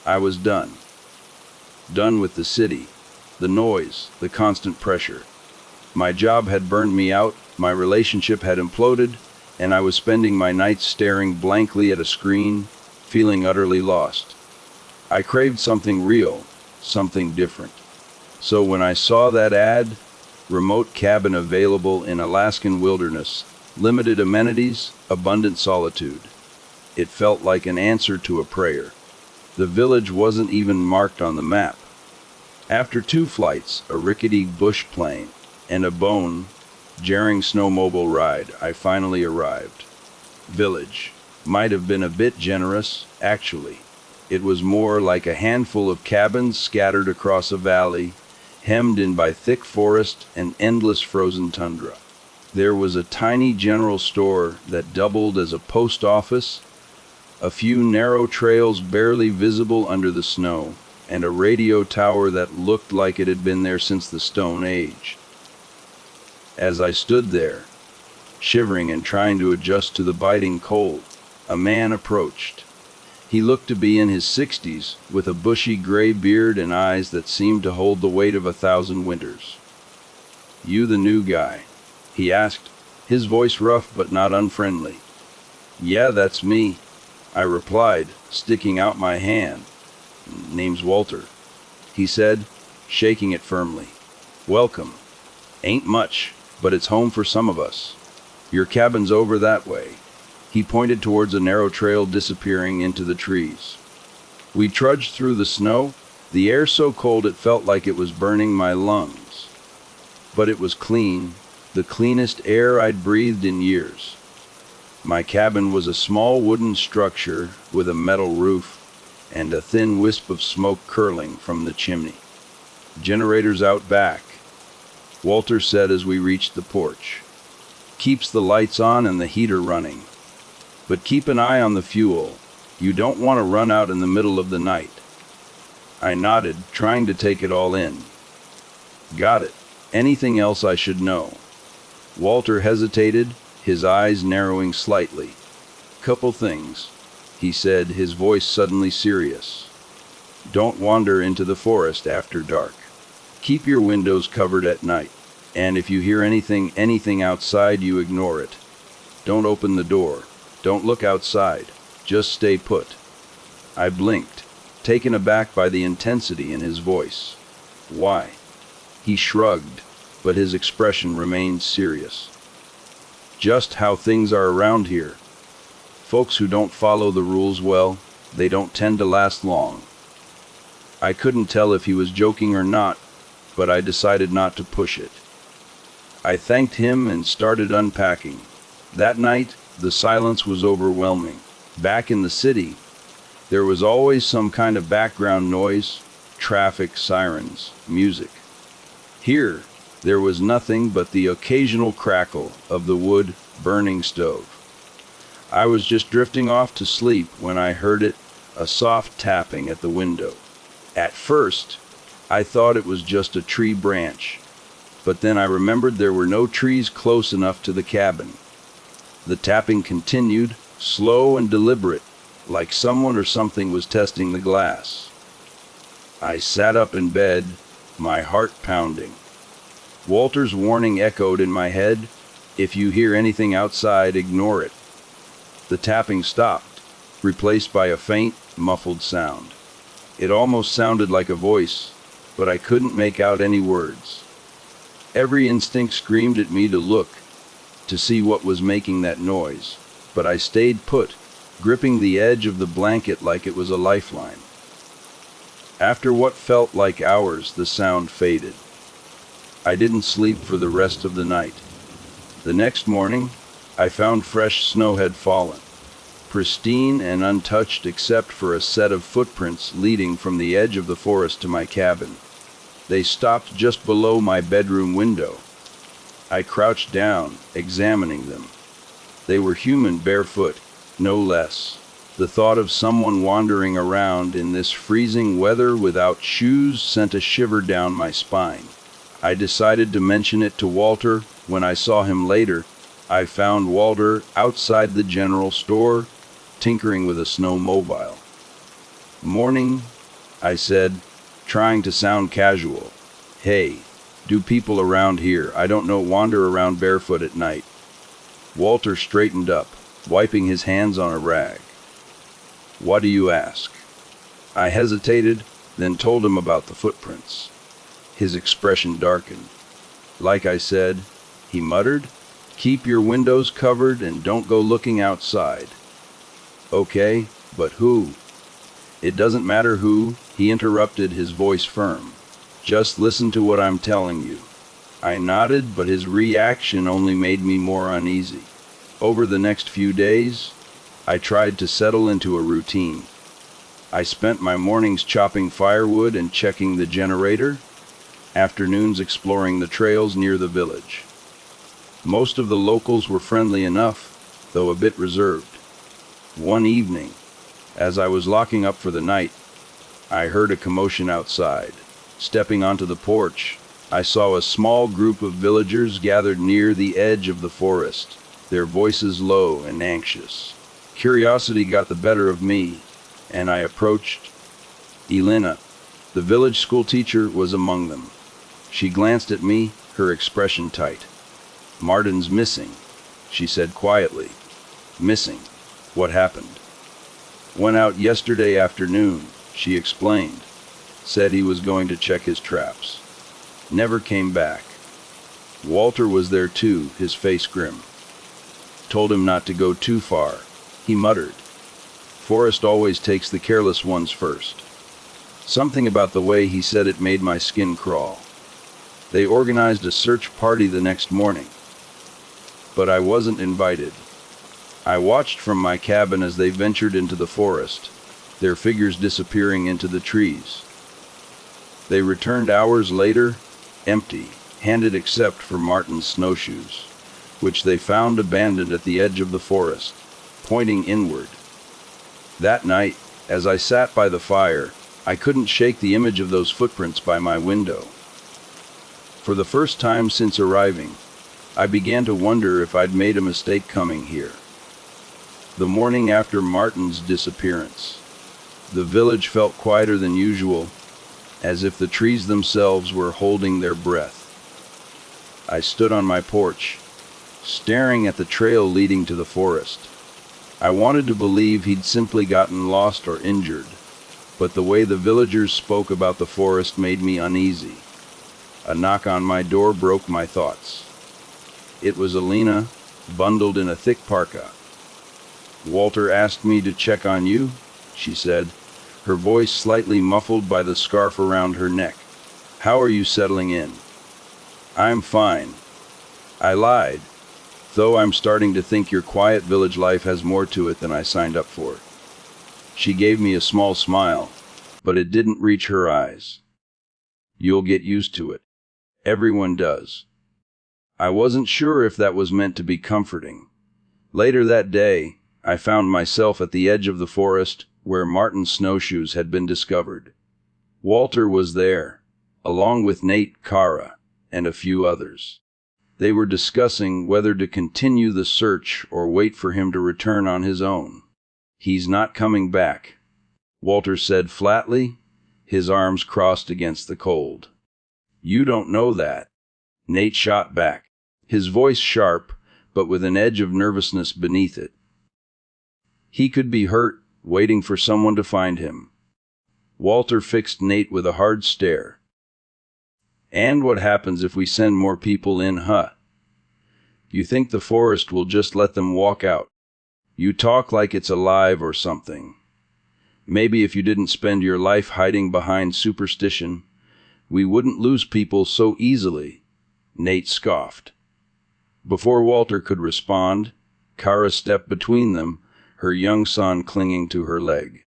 I was done. Done with the city, the noise, the constant pressure. My job had burned me out, my relationship had imploded, and I was spending my nights staring blankly at a screen, feeling utterly lost. I craved something real, something different. So when I saw that ad, remote cabin available in Alaskan wilderness, limited amenities, abundant solitude, it felt like an answer to a prayer. The village wasn't even marked on the map. After 2 flights, a rickety bush plane, and a bone-jarring snowmobile ride, I finally arrived. Village might have been a bit generous, actually. It was more like a handful of cabins scattered across a valley, hemmed in by thick forest and endless frozen tundra. There was a tiny general store that doubled as a post office, a few narrow trails barely visible under the snow, and a radio tower that looked like it had been there since the Stone Age. As I stood there, shivering and trying to adjust to the biting cold, a man approached. He looked to be in his 60s, with a bushy gray beard and eyes that seemed to hold the weight of 1,000 winters. "You the new guy?" he asked, his voice rough but not unfriendly. "Yeah, that's me," I replied, sticking out my hand. "Name's Walter," he said, shaking it firmly. "Welcome. Ain't much, but it's home for some of us. Your cabin's over that way." He pointed towards a narrow trail disappearing into the trees. We trudged through the snow, the air so cold it felt like it was burning my lungs. But it was clean, the cleanest air I'd breathed in years. My cabin was a small wooden structure with a metal roof and a thin wisp of smoke curling from the chimney. "Generator's out back," Walter said as we reached the porch. "Keeps the lights on and the heater running. But keep an eye on the fuel. You don't want to run out in the middle of the night." I nodded, trying to take it all in. "Got it. Anything else I should know?" Walter hesitated, his eyes narrowing slightly. "Couple things," he said, his voice suddenly serious. "Don't wander into the forest after dark. Keep your windows covered at night. And if you hear anything outside, you ignore it. Don't open the door. Don't look outside. Just stay put." I blinked, taken aback by the intensity in his voice. "Why?" He shrugged, but his expression remained serious. "Just how things are around here. Folks who don't follow the rules well, they don't tend to last long." I couldn't tell if he was joking or not, but I decided not to push it. I thanked him and started unpacking. That night, the silence was overwhelming. Back in the city, there was always some kind of background noise, traffic, sirens, music. Here, there was nothing but the occasional crackle of the wood burning stove. I was just drifting off to sleep when I heard it, a soft tapping at the window. At first, I thought it was just a tree branch, but then I remembered there were no trees close enough to the cabin. The tapping continued, slow and deliberate, like someone or something was testing the glass. I sat up in bed, my heart pounding. Walter's warning echoed in my head, "If you hear anything outside, ignore it." The tapping stopped, replaced by a faint, muffled sound. It almost sounded like a voice, but I couldn't make out any words. Every instinct screamed at me to look, to see what was making that noise, but I stayed put, gripping the edge of the blanket like it was a lifeline. After what felt like hours, the sound faded. I didn't sleep for the rest of the night. The next morning, I found fresh snow had fallen, pristine and untouched except for a set of footprints leading from the edge of the forest to my cabin. They stopped just below my bedroom window. I crouched down, examining them. They were human, barefoot, no less. The thought of someone wandering around in this freezing weather without shoes sent a shiver down my spine. I decided to mention it to Walter. When I saw him later, I found Walter outside the general store, tinkering with a snowmobile. Morning, I said, trying to sound casual. Hey, do people around here I don't know wander around barefoot at night? Walter straightened up, wiping his hands on a rag. What do you ask? I hesitated, then told him about the footprints. His expression darkened. Like I said, he muttered, keep your windows covered and don't go looking outside. Okay, but who? It doesn't matter who, he interrupted, his voice firm. Just listen to what I'm telling you. I nodded, but his reaction only made me more uneasy. Over the next few days, I tried to settle into a routine. I spent my mornings chopping firewood and checking the generator, afternoons exploring the trails near the village. Most of the locals were friendly enough, though a bit reserved. One evening, as I was locking up for the night, I heard a commotion outside. Stepping onto the porch, I saw a small group of villagers gathered near the edge of the forest, their voices low and anxious. Curiosity got the better of me, and I approached. Elena, the village school teacher, was among them. She glanced at me, her expression tight. Martin's missing, she said quietly. Missing? What happened? Went out yesterday afternoon, she explained. Said he was going to check his traps. Never came back. Walter was there too, his face grim. Told him not to go too far, he muttered. Forest always takes the careless ones first. Something about the way he said it made my skin crawl. They organized a search party the next morning, but I wasn't invited. I watched from my cabin as they ventured into the forest, their figures disappearing into the trees. They returned hours later, empty-handed except for Martin's snowshoes, which they found abandoned at the edge of the forest, pointing inward. That night, as I sat by the fire, I couldn't shake the image of those footprints by my window. For the first time since arriving, I began to wonder if I'd made a mistake coming here. The morning after Martin's disappearance, the village felt quieter than usual, as if the trees themselves were holding their breath. I stood on my porch, staring at the trail leading to the forest. I wanted to believe he'd simply gotten lost or injured, but the way the villagers spoke about the forest made me uneasy. A knock on my door broke my thoughts. It was Elena, bundled in a thick parka. Walter asked me to check on you, she said, her voice slightly muffled by the scarf around her neck. How are you settling in? I'm fine. I lied, though I'm starting to think your quiet village life has more to it than I signed up for. She gave me a small smile, but it didn't reach her eyes. You'll get used to it. Everyone does. I wasn't sure if that was meant to be comforting. Later that day, I found myself at the edge of the forest where Martin's snowshoes had been discovered. Walter was there, along with Nate, Kara, and a few others. They were discussing whether to continue the search or wait for him to return on his own. He's not coming back, Walter said flatly, his arms crossed against the cold. You don't know that, Nate shot back, his voice sharp, but with an edge of nervousness beneath it. He could be hurt, waiting for someone to find him. Walter fixed Nate with a hard stare. And what happens if we send more people in, huh? You think the forest will just let them walk out? You talk like it's alive or something. Maybe if you didn't spend your life hiding behind superstition, we wouldn't lose people so easily, Nate scoffed. Before Walter could respond, Kara stepped between them, her young son clinging to her leg.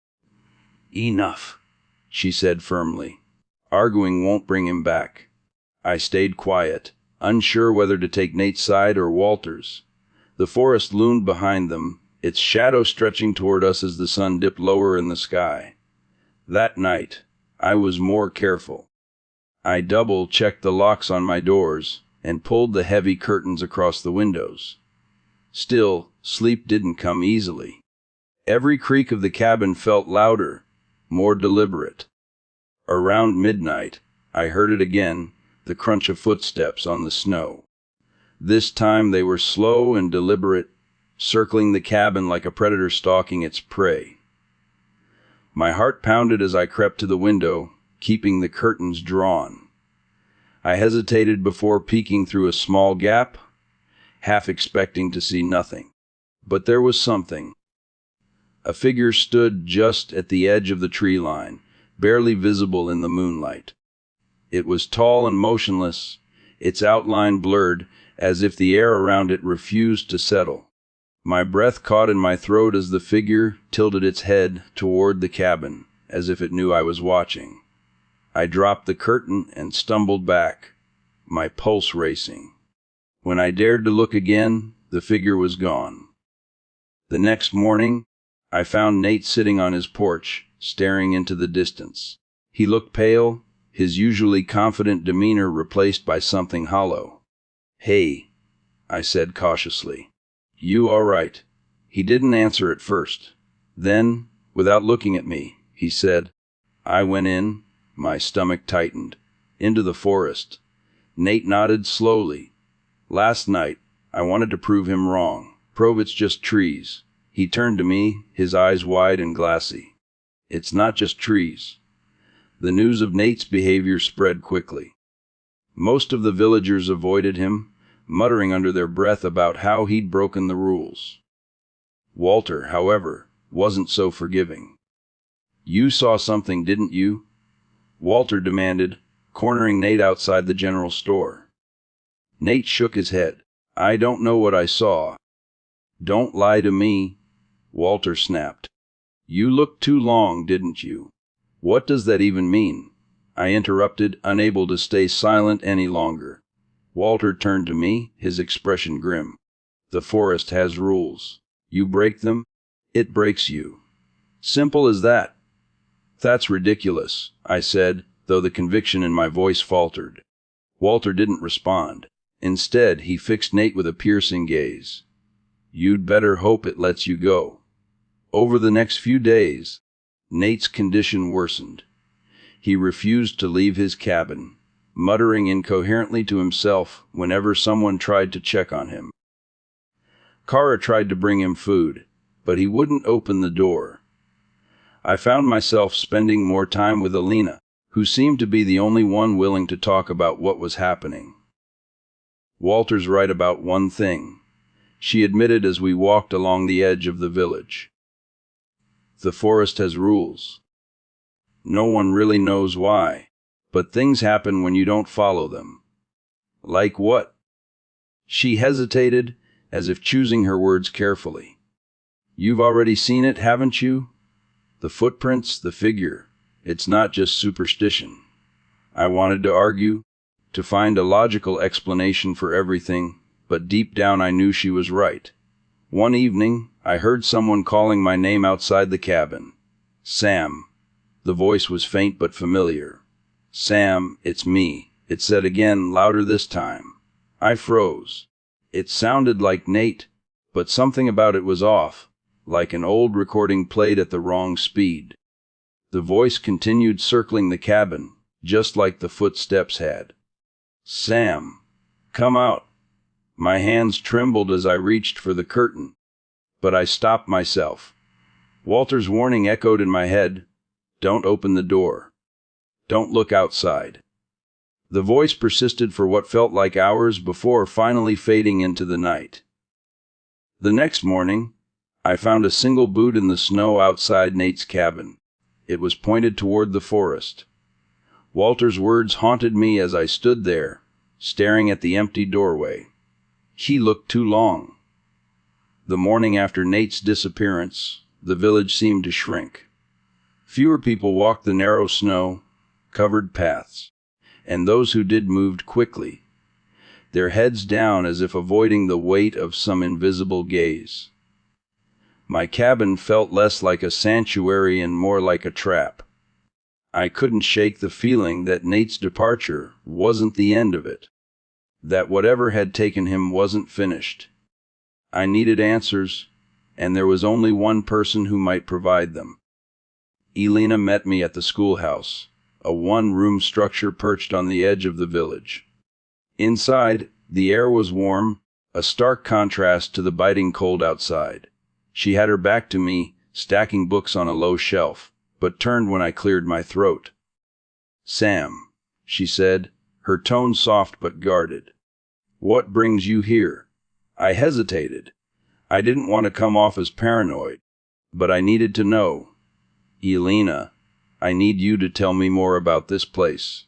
Enough, she said firmly. Arguing won't bring him back. I stayed quiet, unsure whether to take Nate's side or Walter's. The forest loomed behind them, its shadow stretching toward us as the sun dipped lower in the sky. That night, I was more careful. I double-checked the locks on my doors and pulled the heavy curtains across the windows. Still, sleep didn't come easily. Every creak of the cabin felt louder, more deliberate. Around midnight, I heard it again, the crunch of footsteps on the snow. This time they were slow and deliberate, circling the cabin like a predator stalking its prey. My heart pounded as I crept to the window, keeping the curtains drawn. I hesitated before peeking through a small gap, half expecting to see nothing. But there was something. A figure stood just at the edge of the tree line, barely visible in the moonlight. It was tall and motionless, its outline blurred, as if the air around it refused to settle. My breath caught in my throat as the figure tilted its head toward the cabin, as if it knew I was watching. I dropped the curtain and stumbled back, my pulse racing. When I dared to look again, the figure was gone. The next morning, I found Nate sitting on his porch, staring into the distance. He looked pale, his usually confident demeanor replaced by something hollow. "Hey," I said cautiously. "You all right?" He didn't answer at first. Then, without looking at me, he said, "I went in," my stomach tightened, "into the forest." Nate nodded slowly. "Last night, I wanted to prove him wrong. Prove it's just trees." He turned to me, his eyes wide and glassy. "It's not just trees." The news of Nate's behavior spread quickly. Most of the villagers avoided him, muttering under their breath about how he'd broken the rules. Walter, however, wasn't so forgiving. "You saw something, didn't you?" Walter demanded, cornering Nate outside the general store. Nate shook his head. "I don't know what I saw." "Don't lie to me," Walter snapped. "You looked too long, didn't you?" "What does that even mean?" I interrupted, unable to stay silent any longer. Walter turned to me, his expression grim. "The forest has rules. You break them, it breaks you. Simple as that." "That's ridiculous," I said, though the conviction in my voice faltered. Walter didn't respond. Instead, he fixed Nate with a piercing gaze. "You'd better hope it lets you go." Over the next few days, Nate's condition worsened. He refused to leave his cabin, muttering incoherently to himself whenever someone tried to check on him. Kara tried to bring him food, but he wouldn't open the door. I found myself spending more time with Alina, who seemed to be the only one willing to talk about what was happening. "Walter's right about one thing," she admitted as we walked along the edge of the village. "The forest has rules. No one really knows why, but things happen when you don't follow them." "Like what?" She hesitated, as if choosing her words carefully. "You've already seen it, haven't you? The footprints, the figure. It's not just superstition." I wanted to argue, to find a logical explanation for everything, but deep down I knew she was right. One evening, I heard someone calling my name outside the cabin. "Sam." The voice was faint but familiar. "Sam, it's me," it said again, louder this time. I froze. It sounded like Nate, but something about it was off, like an old recording played at the wrong speed. The voice continued circling the cabin, just like the footsteps had. "Sam, come out." My hands trembled as I reached for the curtain, but I stopped myself. Walter's warning echoed in my head. "Don't open the door. Don't look outside." The voice persisted for what felt like hours before finally fading into the night. The next morning, I found a single boot in the snow outside Nate's cabin. It was pointed toward the forest. Walter's words haunted me as I stood there, staring at the empty doorway. He looked too long. The morning after Nate's disappearance, the village seemed to shrink. Fewer people walked the narrow snow-covered paths, and those who did moved quickly, their heads down as if avoiding the weight of some invisible gaze. My cabin felt less like a sanctuary and more like a trap. I couldn't shake the feeling that Nate's departure wasn't the end of it, that whatever had taken him wasn't finished. I needed answers, and there was only one person who might provide them. Elena met me at the schoolhouse, a one-room structure perched on the edge of the village. Inside, the air was warm, a stark contrast to the biting cold outside. She had her back to me, stacking books on a low shelf, but turned when I cleared my throat. "Sam," she said, her tone soft but guarded. "What brings you here?" I hesitated. I didn't want to come off as paranoid, but I needed to know. "Elena, I need you to tell me more about this place,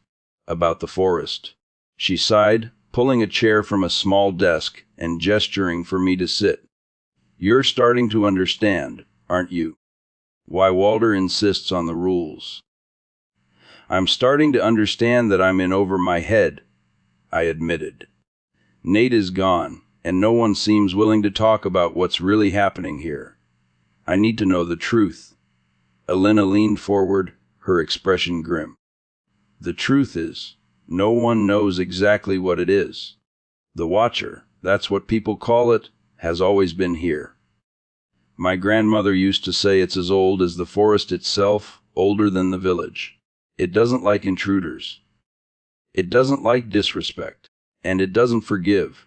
about the forest." She sighed, pulling a chair from a small desk and gesturing for me to sit. "You're starting to understand, aren't you? Why Walter insists on the rules." "I'm starting to understand that I'm in over my head," I admitted. "Nate is gone, and no one seems willing to talk about what's really happening here. I need to know the truth." Elena leaned forward, her expression grim. "The truth is, no one knows exactly what it is. The Watcher, that's what people call it, has always been here. My grandmother used to say it's as old as the forest itself, older than the village. It doesn't like intruders. It doesn't like disrespect, and it doesn't forgive."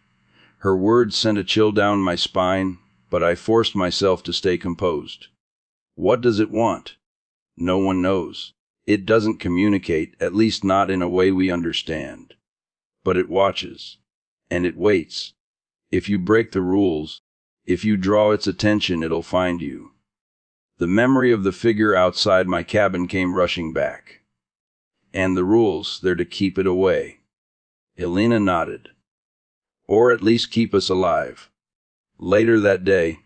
Her words sent a chill down my spine, but I forced myself to stay composed. "What does it want?" "No one knows. It doesn't communicate, at least not in a way we understand. But it watches. And it waits. If you break the rules, if you draw its attention, it'll find you." The memory of the figure outside my cabin came rushing back. "And the rules, they're to keep it away." Elena nodded. "Or at least keep us alive." Later that day,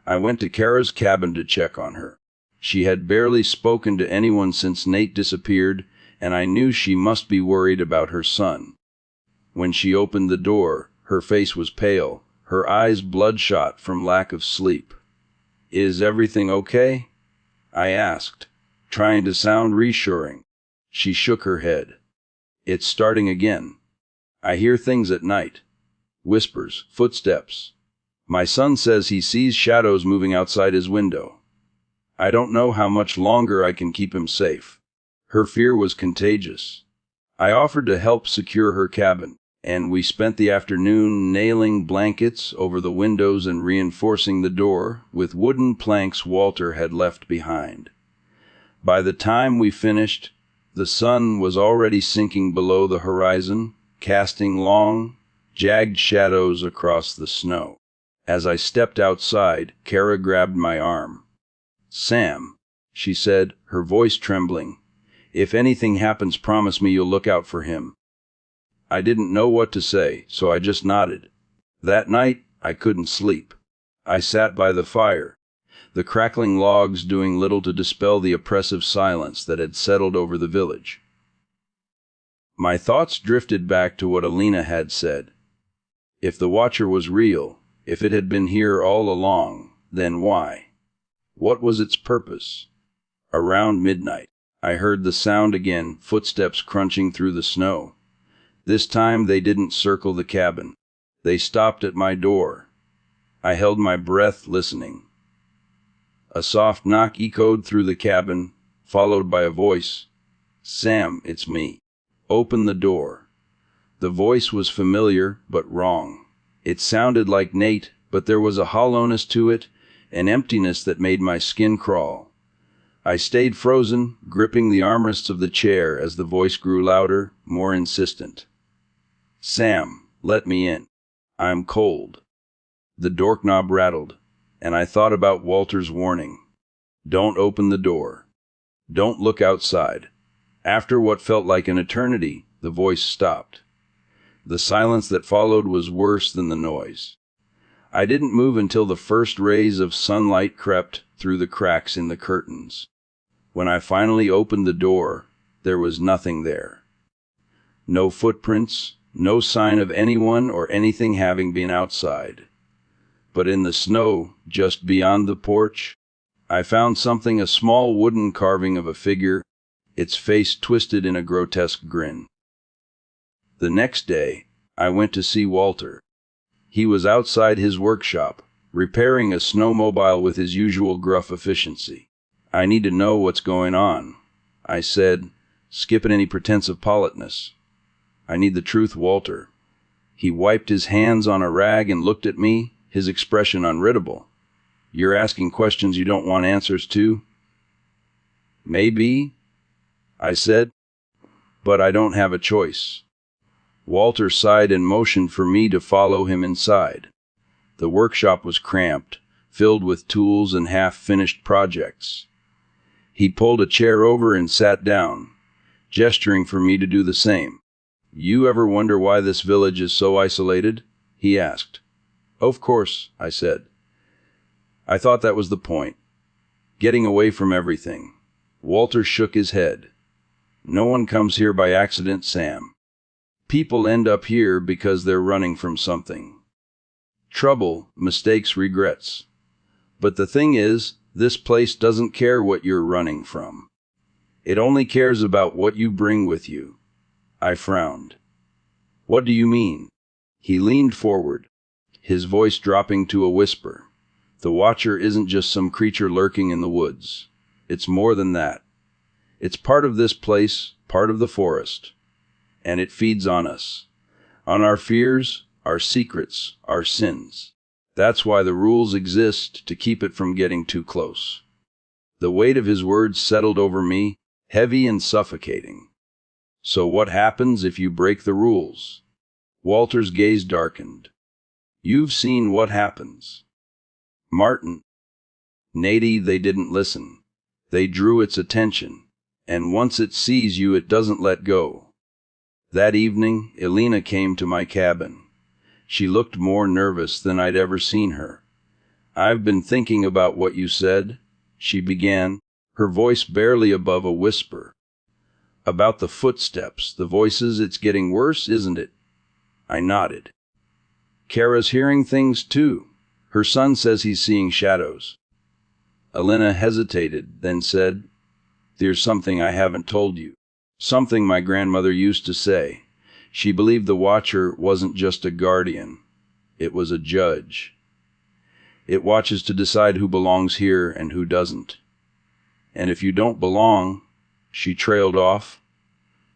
I went to Kara's cabin to check on her. She had barely spoken to anyone since Nate disappeared, and I knew she must be worried about her son. When she opened the door, her face was pale, her eyes bloodshot from lack of sleep. "Is everything okay?" I asked, trying to sound reassuring. She shook her head. "It's starting again. I hear things at night. Whispers, footsteps. My son says he sees shadows moving outside his window. I don't know how much longer I can keep him safe." Her fear was contagious. I offered to help secure her cabin, and we spent the afternoon nailing blankets over the windows and reinforcing the door with wooden planks Walter had left behind. By the time we finished, the sun was already sinking below the horizon, casting long, jagged shadows across the snow. As I stepped outside, Kara grabbed my arm. "Sam," she said, her voice trembling, "if anything happens, promise me you'll look out for him." I didn't know what to say, so I just nodded. That night, I couldn't sleep. I sat by the fire, the crackling logs doing little to dispel the oppressive silence that had settled over the village. My thoughts drifted back to what Elena had said. If the Watcher was real, if it had been here all along, then why? What was its purpose? Around midnight, I heard the sound again, footsteps crunching through the snow. This time they didn't circle the cabin. They stopped at my door. I held my breath, listening. A soft knock echoed through the cabin, followed by a voice. "Sam, it's me. Open the door." The voice was familiar, but wrong. It sounded like Nate, but there was a hollowness to it, an emptiness that made my skin crawl. I stayed frozen, gripping the armrests of the chair as the voice grew louder, more insistent. "Sam, let me in. I'm cold." The doorknob rattled, and I thought about Walter's warning. Don't open the door. Don't look outside. After what felt like an eternity, the voice stopped. The silence that followed was worse than the noise. I didn't move until the first rays of sunlight crept through the cracks in the curtains. When I finally opened the door, there was nothing there. No footprints, no sign of anyone or anything having been outside. But in the snow, just beyond the porch, I found something, a small wooden carving of a figure, its face twisted in a grotesque grin. The next day, I went to see Walter. He was outside his workshop, repairing a snowmobile with his usual gruff efficiency. I need to know what's going on, I said, skipping any pretense of politeness. I need the truth, Walter. He wiped his hands on a rag and looked at me, his expression unreadable. You're asking questions you don't want answers to? Maybe, I said, but I don't have a choice. Walter sighed and motioned for me to follow him inside. The workshop was cramped, filled with tools and half-finished projects. He pulled a chair over and sat down, gesturing for me to do the same. You ever wonder why this village is so isolated? He asked. Of course, I said. I thought that was the point. Getting away from everything. Walter shook his head. No one comes here by accident, Sam. People end up here because they're running from something. Trouble, mistakes, regrets. But the thing is, this place doesn't care what you're running from. It only cares about what you bring with you. I frowned. What do you mean? He leaned forward, his voice dropping to a whisper. The Watcher isn't just some creature lurking in the woods. It's more than that. It's part of this place, part of the forest. And it feeds on us. On our fears, our secrets, our sins. That's why the rules exist, to keep it from getting too close. The weight of his words settled over me, heavy and suffocating. So what happens if you break the rules? Walter's gaze darkened. You've seen what happens. Martin. Nady, they didn't listen. They drew its attention. And once it sees you, it doesn't let go. That evening, Elena came to my cabin. She looked more nervous than I'd ever seen her. I've been thinking about what you said, she began, her voice barely above a whisper. About the footsteps, the voices, it's getting worse, isn't it? I nodded. Kara's hearing things too. Her son says he's seeing shadows. Elena hesitated, then said, There's something I haven't told you. Something my grandmother used to say. She believed the Watcher wasn't just a guardian. It was a judge. It watches to decide who belongs here and who doesn't. And if you don't belong, she trailed off.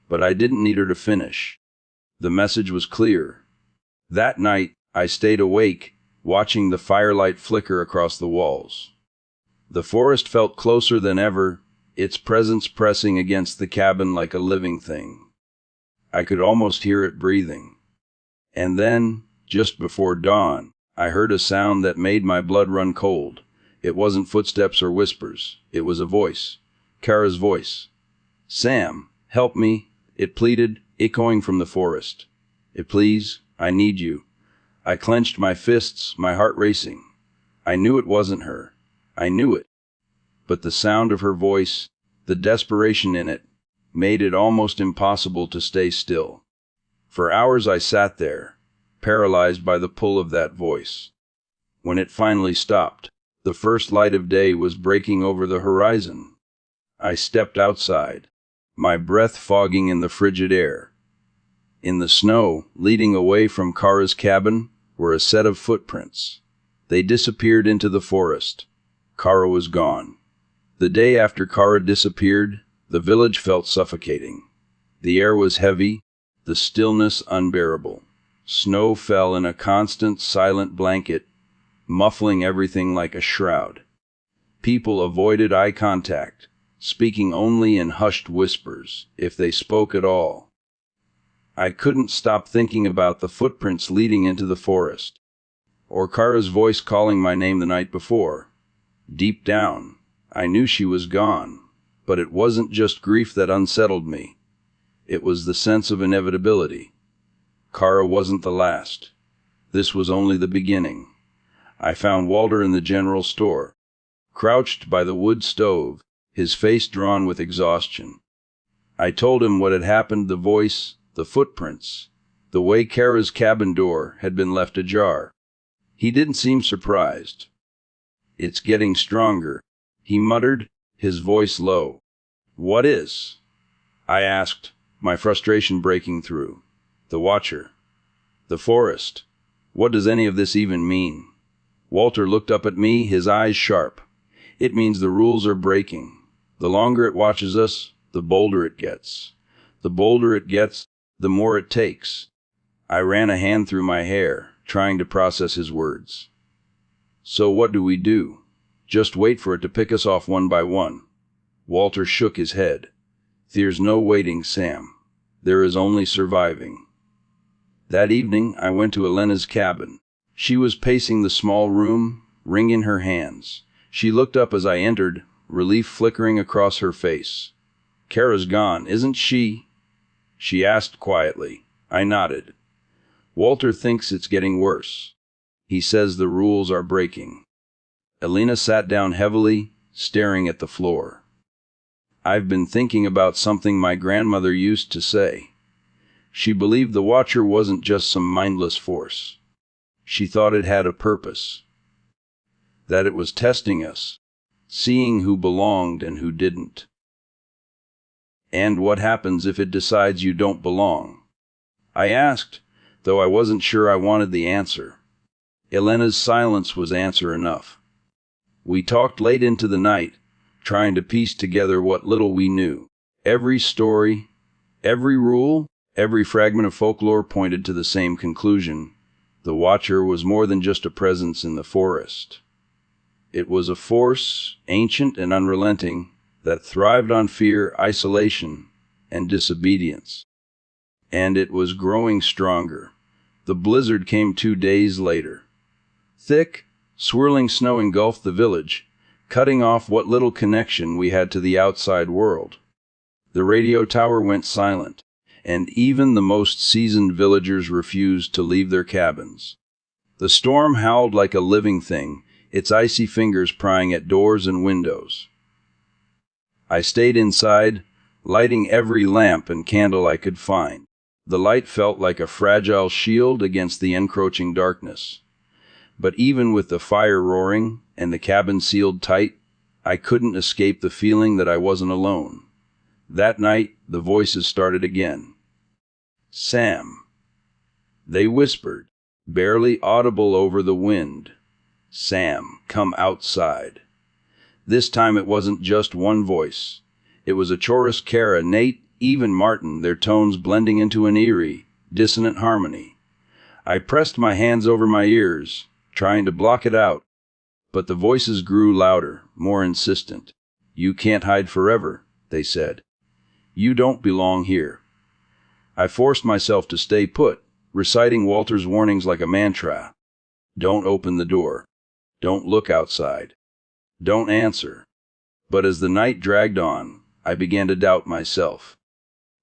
But I didn't need her to finish. The message was clear. That night, I stayed awake, watching the firelight flicker across the walls. The forest felt closer than ever, its presence pressing against the cabin like a living thing. I could almost hear it breathing. And then, just before dawn, I heard a sound that made my blood run cold. It wasn't footsteps or whispers. It was a voice. Kara's voice. Sam, help me, it pleaded, echoing from the forest. Please, I need you. I clenched my fists, my heart racing. I knew it wasn't her. I knew it. But the sound of her voice, the desperation in it, made it almost impossible to stay still. For hours I sat there, paralyzed by the pull of that voice. When it finally stopped, the first light of day was breaking over the horizon. I stepped outside, my breath fogging in the frigid air. In the snow, leading away from Kara's cabin, were a set of footprints. They disappeared into the forest. Kara was gone. The day after Kara disappeared, the village felt suffocating. The air was heavy, the stillness unbearable. Snow fell in a constant, silent blanket, muffling everything like a shroud. People avoided eye contact, speaking only in hushed whispers, if they spoke at all. I couldn't stop thinking about the footprints leading into the forest, or Kara's voice calling my name the night before. Deep down, I knew she was gone, but it wasn't just grief that unsettled me. It was the sense of inevitability. Kara wasn't the last. This was only the beginning. I found Walter in the general store, crouched by the wood stove, his face drawn with exhaustion. I told him what had happened, the voice, the footprints, the way Kara's cabin door had been left ajar. He didn't seem surprised. It's getting stronger, he muttered, his voice low. What is? I asked, my frustration breaking through. The Watcher. The forest. What does any of this even mean? Walter looked up at me, his eyes sharp. It means the rules are breaking. The longer it watches us, the bolder it gets. The bolder it gets, the more it takes. I ran a hand through my hair, trying to process his words. So what do we do? Just wait for it to pick us off one by one. Walter shook his head. There's no waiting, Sam. There is only surviving. That evening, I went to Elena's cabin. She was pacing the small room, ring in her hands. She looked up as I entered, relief flickering across her face. Kara's gone, isn't she? She asked quietly. I nodded. Walter thinks it's getting worse. He says the rules are breaking. Elena sat down heavily, staring at the floor. I've been thinking about something my grandmother used to say. She believed the Watcher wasn't just some mindless force. She thought it had a purpose. That it was testing us, seeing who belonged and who didn't. And what happens if it decides you don't belong? I asked, though I wasn't sure I wanted the answer. Elena's silence was answer enough. We talked late into the night, trying to piece together what little we knew. Every story, every rule, every fragment of folklore pointed to the same conclusion. The Watcher was more than just a presence in the forest. It was a force, ancient and unrelenting, that thrived on fear, isolation, and disobedience. And it was growing stronger. The blizzard came 2 days later. Thick, swirling snow engulfed the village, cutting off what little connection we had to the outside world. The radio tower went silent, and even the most seasoned villagers refused to leave their cabins. The storm howled like a living thing, its icy fingers prying at doors and windows. I stayed inside, lighting every lamp and candle I could find. The light felt like a fragile shield against the encroaching darkness. But even with the fire roaring and the cabin sealed tight, I couldn't escape the feeling that I wasn't alone. That night, the voices started again. Sam. They whispered, barely audible over the wind. Sam, come outside. This time it wasn't just one voice. It was a chorus: Kara, Nate, even Martin, their tones blending into an eerie, dissonant harmony. I pressed my hands over my ears, trying to block it out. But the voices grew louder, more insistent. You can't hide forever, they said. You don't belong here. I forced myself to stay put, reciting Walter's warnings like a mantra. Don't open the door. Don't look outside. Don't answer. But as the night dragged on, I began to doubt myself.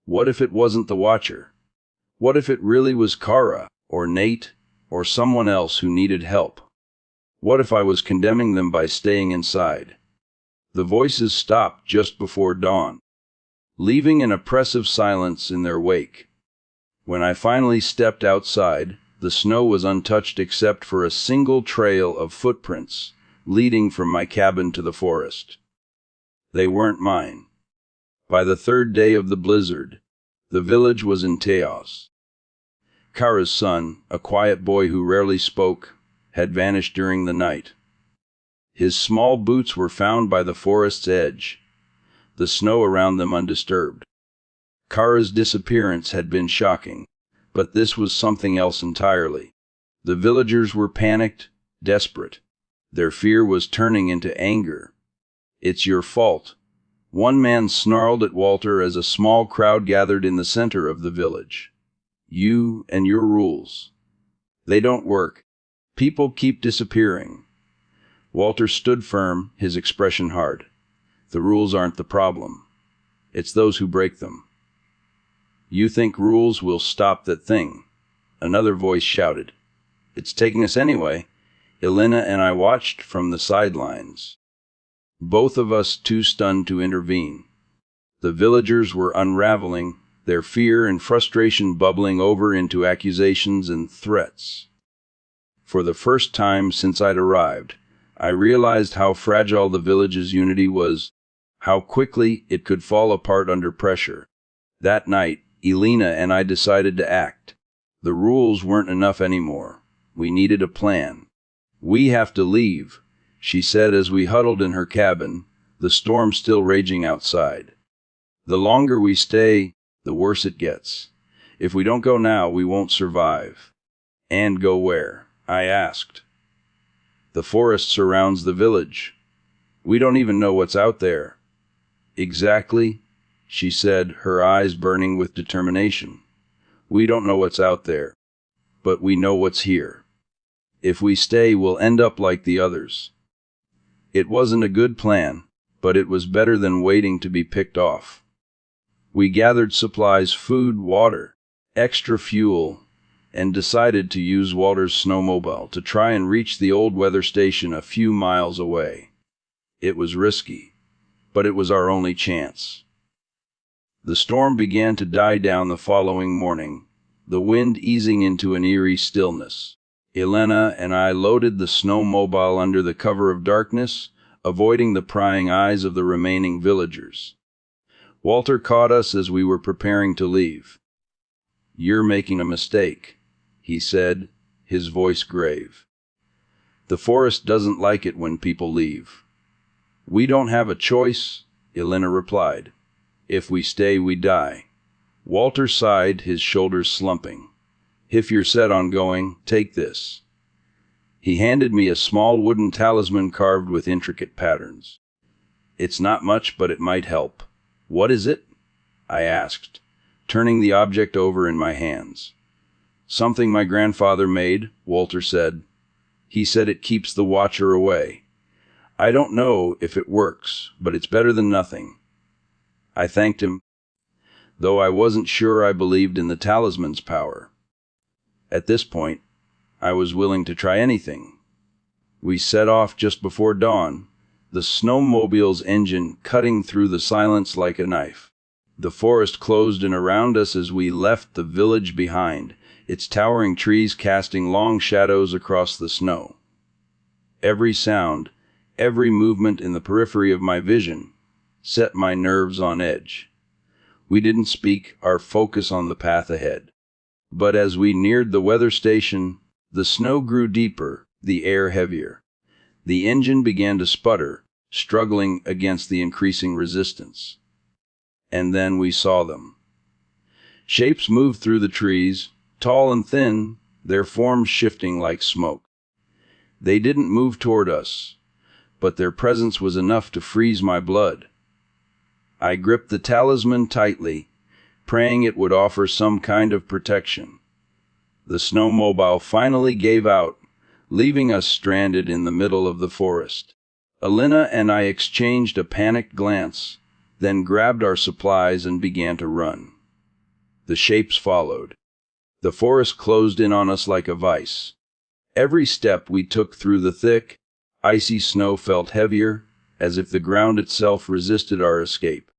What if it wasn't the Watcher? What if it really was Kara, or Nate, or someone else who needed help? What if I was condemning them by staying inside? The voices stopped just before dawn, leaving an oppressive silence in their wake. When I finally stepped outside, the snow was untouched except for a single trail of footprints leading from my cabin to the forest. They weren't mine. By the 3rd day of the blizzard, the village was in chaos. Kara's son, a quiet boy who rarely spoke, had vanished during the night. His small boots were found by the forest's edge, the snow around them undisturbed. Kara's disappearance had been shocking, but this was something else entirely. The villagers were panicked, desperate. Their fear was turning into anger. It's your fault. One man snarled at Walter as a small crowd gathered in the center of the village. You and your rules. They don't work. People keep disappearing. Walter stood firm, his expression hard. The rules aren't the problem. It's those who break them. You think rules will stop that thing? Another voice shouted. It's taking us anyway. Elena and I watched from the sidelines, both of us too stunned to intervene. The villagers were unraveling, their fear and frustration bubbling over into accusations and threats. For the first time since I'd arrived, I realized how fragile the village's unity was, how quickly it could fall apart under pressure. That night, Elena and I decided to act. The rules weren't enough anymore. We needed a plan. We have to leave, she said as we huddled in her cabin, the storm still raging outside. "The longer we stay, the worse it gets. If we don't go now, we won't survive." "And go where?" I asked. "The forest surrounds the village. We don't even know what's out there." "Exactly," she said, her eyes burning with determination. "We don't know what's out there, but we know what's here. If we stay, we'll end up like the others." It wasn't a good plan, but it was better than waiting to be picked off. We gathered supplies, food, water, extra fuel, and decided to use Walter's snowmobile to try and reach the old weather station a few miles away. It was risky, but it was our only chance. The storm began to die down the following morning, the wind easing into an eerie stillness. Elena and I loaded the snowmobile under the cover of darkness, avoiding the prying eyes of the remaining villagers. Walter caught us as we were preparing to leave. "You're making a mistake," he said, his voice grave. "The forest doesn't like it when people leave." "We don't have a choice," Elena replied. "If we stay, we die." Walter sighed, his shoulders slumping. "If you're set on going, take this." He handed me a small wooden talisman carved with intricate patterns. "It's not much, but it might help." "What is it?" I asked, turning the object over in my hands. "Something my grandfather made," Walter said. "He said it keeps the Watcher away. I don't know if it works, but it's better than nothing." I thanked him, though I wasn't sure I believed in the talisman's power. At this point, I was willing to try anything. We set off just before dawn, the snowmobile's engine cutting through the silence like a knife. The forest closed in around us as we left the village behind, its towering trees casting long shadows across the snow. Every sound, every movement in the periphery of my vision, set my nerves on edge. We didn't speak, our focus on the path ahead. But as we neared the weather station, the snow grew deeper, the air heavier. The engine began to sputter, struggling against the increasing resistance. And then we saw them. Shapes moved through the trees, tall and thin, their forms shifting like smoke. They didn't move toward us, but their presence was enough to freeze my blood. I gripped the talisman tightly, praying it would offer some kind of protection. The snowmobile finally gave out, leaving us stranded in the middle of the forest. Elena and I exchanged a panicked glance, then grabbed our supplies and began to run. The shapes followed. The forest closed in on us like a vice. Every step we took through the thick, icy snow felt heavier, as if the ground itself resisted our escape.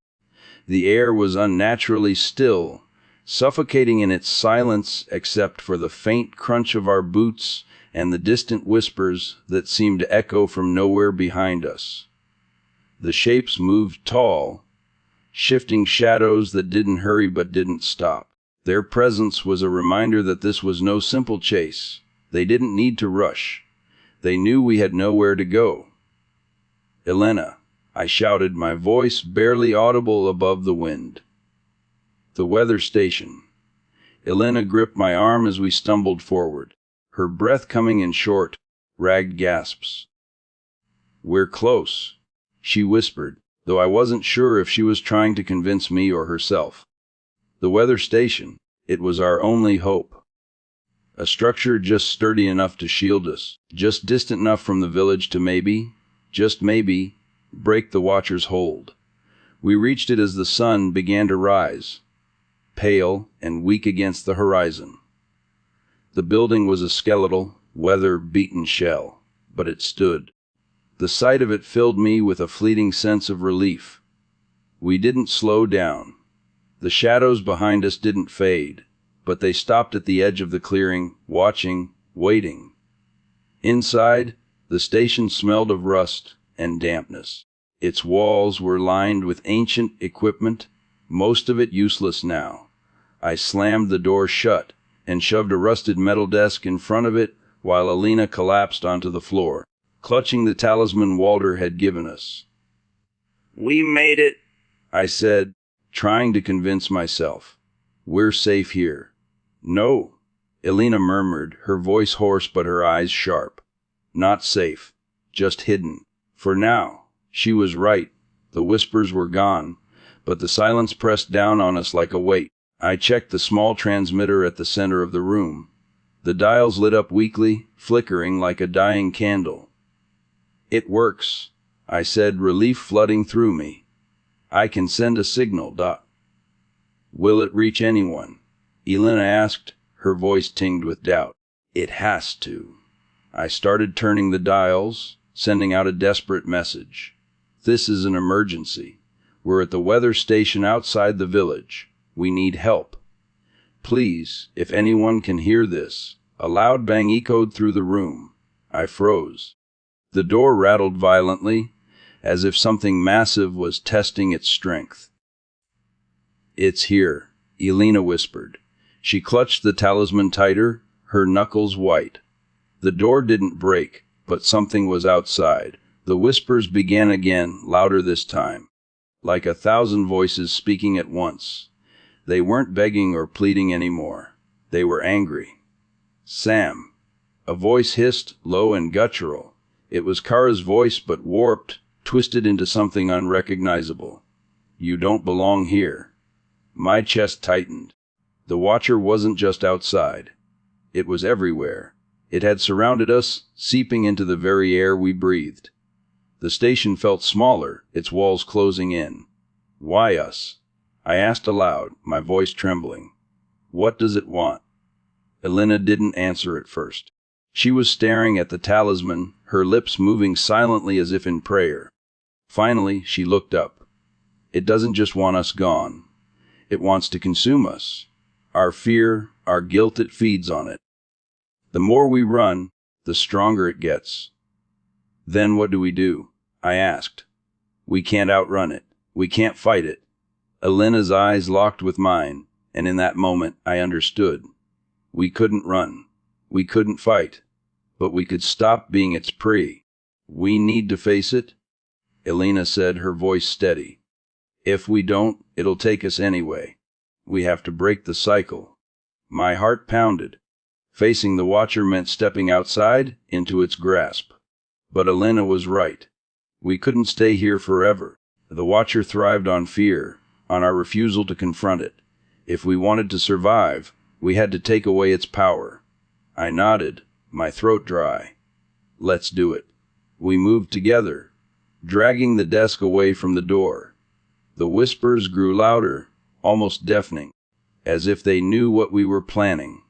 The air was unnaturally still, suffocating in its silence except for the faint crunch of our boots and the distant whispers that seemed to echo from nowhere behind us. The shapes moved tall, shifting shadows that didn't hurry but didn't stop. Their presence was a reminder that this was no simple chase. They didn't need to rush. They knew we had nowhere to go. "Elena," I shouted, my voice barely audible above the wind. The weather station. Elena gripped my arm as we stumbled forward, her breath coming in short, ragged gasps. "We're close," she whispered, though I wasn't sure if she was trying to convince me or herself. The weather station, it was our only hope. A structure just sturdy enough to shield us, just distant enough from the village to maybe, just maybe, break the Watcher's hold. We reached it as the sun began to rise, pale and weak against the horizon. The building was a skeletal, weather-beaten shell, but it stood. The sight of it filled me with a fleeting sense of relief. We didn't slow down. The shadows behind us didn't fade, but they stopped at the edge of the clearing, watching, waiting. Inside, the station smelled of rust and dampness. Its walls were lined with ancient equipment, most of it useless now. I slammed the door shut and shoved a rusted metal desk in front of it while Alina collapsed onto the floor, clutching the talisman Walter had given us. "We made it," I said, trying to convince myself. "We're safe here." "No," Elena murmured, her voice hoarse but her eyes sharp. "Not safe, just hidden. For now." She was right. The whispers were gone, but the silence pressed down on us like a weight. I checked the small transmitter at the center of the room. The dials lit up weakly, flickering like a dying candle. "It works," I said, relief flooding through me. "I can send a signal, "Will it reach anyone?" Elena asked, her voice tinged with doubt. "It has to." I started turning the dials, sending out a desperate message. "This is an emergency. We're at the weather station outside the village. We need help. Please, if anyone can hear this." A loud bang echoed through the room. I froze. The door rattled violently, as if something massive was testing its strength. "It's here," Elena whispered. She clutched the talisman tighter, her knuckles white. The door didn't break, but something was outside. The whispers began again, louder this time, like 1,000 voices speaking at once. They weren't begging or pleading anymore. They were angry. "Sam," a voice hissed, low and guttural. It was Kara's voice, but warped, twisted into something unrecognizable. "You don't belong here." My chest tightened. The Watcher wasn't just outside. It was everywhere. It had surrounded us, seeping into the very air we breathed. The station felt smaller, its walls closing in. "Why us?" I asked aloud, my voice trembling. "What does it want?" Elena didn't answer at first. She was staring at the talisman, her lips moving silently as if in prayer. Finally, she looked up. "It doesn't just want us gone. It wants to consume us. Our fear, our guilt, it feeds on it. The more we run, the stronger it gets." "Then what do we do?" I asked. "We can't outrun it. We can't fight it." Elena's eyes locked with mine, and in that moment I understood. We couldn't run. We couldn't fight. But we could stop being its prey. "We need to face it," Elena said, her voice steady. "If we don't, it'll take us anyway. We have to break the cycle." My heart pounded. Facing the Watcher meant stepping outside, into its grasp. But Elena was right. We couldn't stay here forever. The Watcher thrived on fear, on our refusal to confront it. If we wanted to survive, we had to take away its power. I nodded, my throat dry. "Let's do it." We moved together, dragging the desk away from the door. The whispers grew louder, almost deafening, as if they knew what we were planning.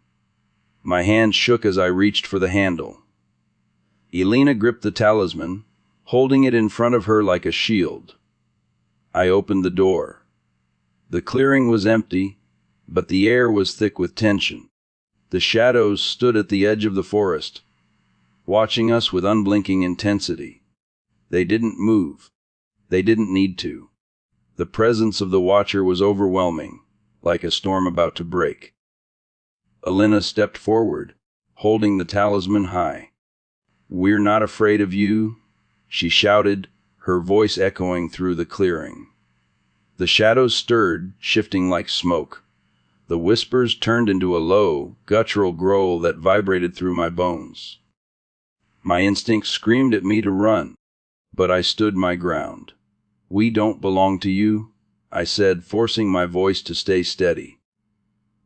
My hand shook as I reached for the handle. Elena gripped the talisman, holding it in front of her like a shield. I opened the door. The clearing was empty, but the air was thick with tension. The shadows stood at the edge of the forest, watching us with unblinking intensity. They didn't move. They didn't need to. The presence of the Watcher was overwhelming, like a storm about to break. Elena stepped forward, holding the talisman high. "We're not afraid of you," she shouted, her voice echoing through the clearing. The shadows stirred, shifting like smoke. The whispers turned into a low, guttural growl that vibrated through my bones. My instinct screamed at me to run, but I stood my ground. "We don't belong to you," I said, forcing my voice to stay steady.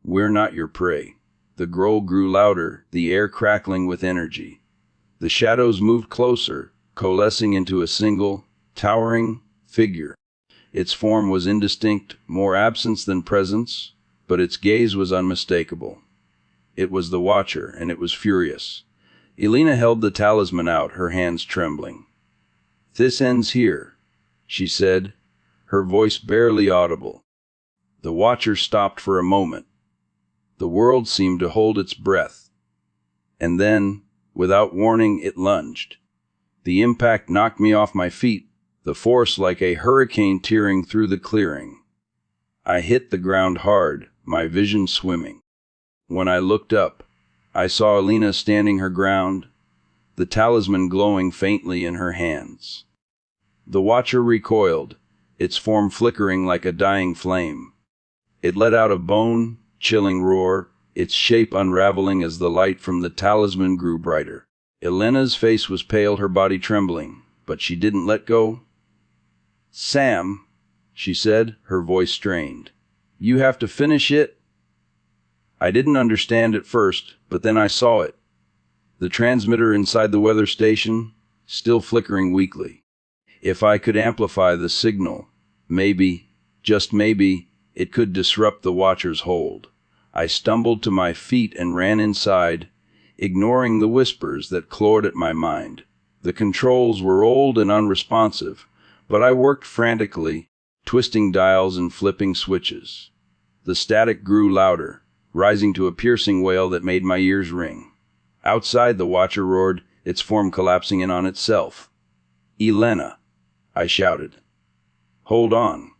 "We're not your prey." The growl grew louder, the air crackling with energy. The shadows moved closer, coalescing into a single, towering figure. Its form was indistinct, more absence than presence, but its gaze was unmistakable. It was the Watcher, and it was furious. Elena held the talisman out, her hands trembling. "This ends here," she said, her voice barely audible. The Watcher stopped for a moment. The world seemed to hold its breath. And then, without warning, it lunged. The impact knocked me off my feet, the force like a hurricane tearing through the clearing. I hit the ground hard, my vision swimming. When I looked up, I saw Elena standing her ground, the talisman glowing faintly in her hands. The watcher recoiled, its form flickering like a dying flame. It let out a bone-chilling roar, its shape unraveling as the light from the talisman grew brighter. Elena's face was pale, her body trembling, but she didn't let go. "Sam," she said, her voice strained. "You have to finish it." I didn't understand at first, but then I saw it. The transmitter inside the weather station, still flickering weakly. If I could amplify the signal, maybe, just maybe, it could disrupt the watcher's hold. I stumbled to my feet and ran inside, ignoring the whispers that clawed at my mind. The controls were old and unresponsive, but I worked frantically, twisting dials and flipping switches. The static grew louder, rising to a piercing wail that made my ears ring. Outside, the watcher roared, its form collapsing in on itself. "Elena," I shouted. "Hold on."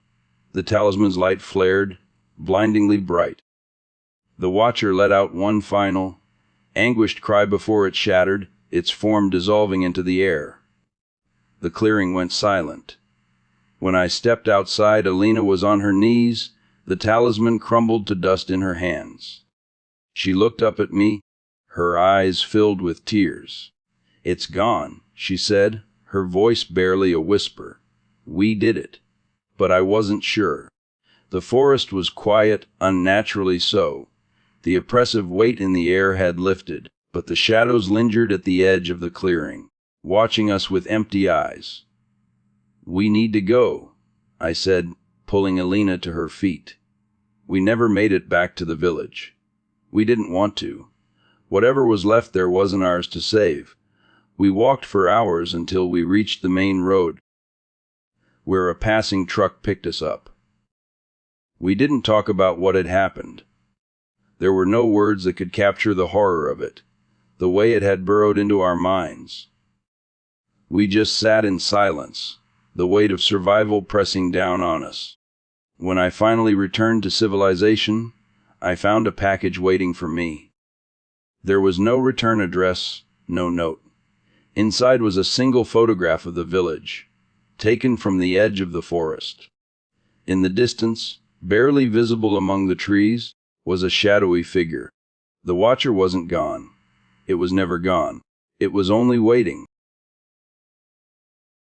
The talisman's light flared, blindingly bright. The watcher let out one final, anguished cry before it shattered, its form dissolving into the air. The clearing went silent. When I stepped outside, Elena was on her knees, the talisman crumbled to dust in her hands. She looked up at me, her eyes filled with tears. "It's gone," she said, her voice barely a whisper. "We did it." But I wasn't sure. The forest was quiet, unnaturally so. The oppressive weight in the air had lifted, but the shadows lingered at the edge of the clearing, watching us with empty eyes. "We need to go," I said, pulling Elena to her feet. "We never made it back to the village. We didn't want to. Whatever was left there wasn't ours to save. We walked for hours until we reached the main road, where a passing truck picked us up. We didn't talk about what had happened. There were no words that could capture the horror of it, the way it had burrowed into our minds. We just sat in silence, the weight of survival pressing down on us. When I finally returned to civilization, I found a package waiting for me. There was no return address, no note. Inside was a single photograph of the village, taken from the edge of the forest. In the distance, barely visible among the trees, was a shadowy figure. The watcher wasn't gone. It was never gone. It was only waiting.